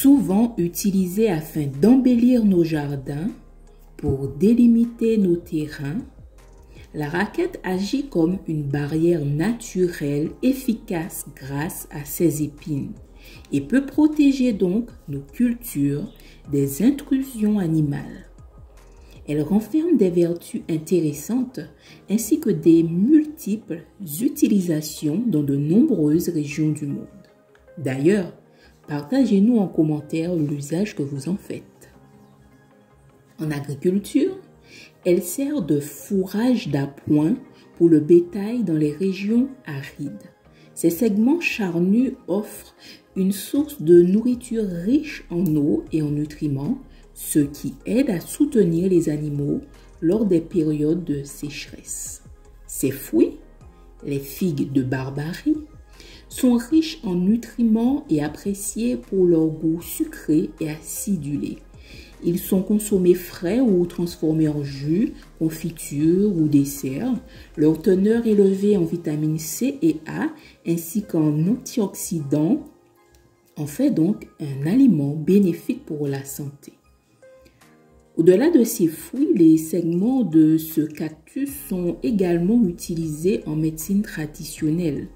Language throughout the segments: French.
Souvent utilisée afin d'embellir nos jardins, pour délimiter nos terrains, la raquette agit comme une barrière naturelle efficace grâce à ses épines et peut protéger donc nos cultures des intrusions animales. Elle renferme des vertus intéressantes ainsi que des multiples utilisations dans de nombreuses régions du monde. D'ailleurs, partagez-nous en commentaire l'usage que vous en faites. En agriculture, elle sert de fourrage d'appoint pour le bétail dans les régions arides. Ces segments charnus offrent une source de nourriture riche en eau et en nutriments, ce qui aide à soutenir les animaux lors des périodes de sécheresse. Ces fruits, les figues de Barbarie, sont riches en nutriments et appréciés pour leur goût sucré et acidulé. Ils sont consommés frais ou transformés en jus, confiture ou dessert. Leur teneur élevée en vitamines C et A ainsi qu'en antioxydants en fait donc un aliment bénéfique pour la santé. Au-delà de ces fruits, les segments de ce cactus sont également utilisés en médecine traditionnelle.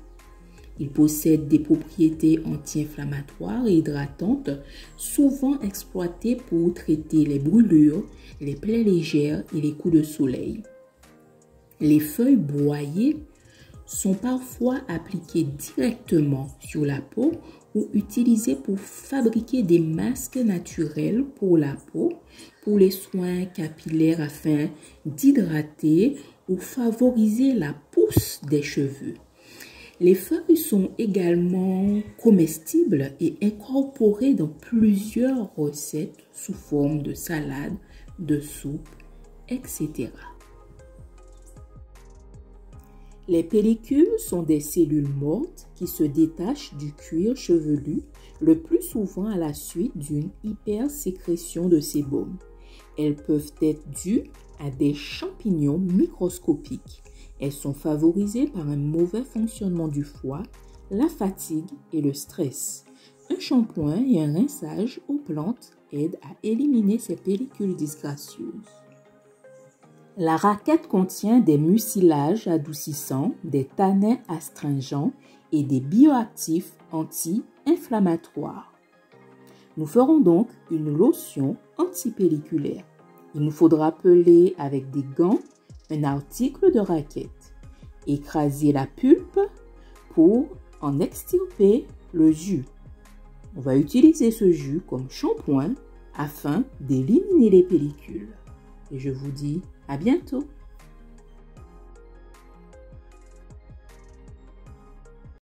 Ils possèdent des propriétés anti-inflammatoires et hydratantes, souvent exploitées pour traiter les brûlures, les plaies légères et les coups de soleil. Les feuilles broyées sont parfois appliquées directement sur la peau ou utilisées pour fabriquer des masques naturels pour la peau, pour les soins capillaires afin d'hydrater ou favoriser la pousse des cheveux. Les feuilles sont également comestibles et incorporées dans plusieurs recettes sous forme de salade, de soupe, etc. Les pellicules sont des cellules mortes qui se détachent du cuir chevelu, le plus souvent à la suite d'une hypersécrétion de sébum. Elles peuvent être dues à des champignons microscopiques. Elles sont favorisées par un mauvais fonctionnement du foie, la fatigue et le stress. Un shampoing et un rinçage aux plantes aident à éliminer ces pellicules disgracieuses. La raquette contient des mucilages adoucissants, des tanins astringents et des bioactifs anti-inflammatoires. Nous ferons donc une lotion antipelliculaire. Il nous faudra peler avec des gants un article de raquette. Écraser la pulpe pour en extirper le jus. On va utiliser ce jus comme shampoing afin d'éliminer les pellicules. Et je vous dis à bientôt.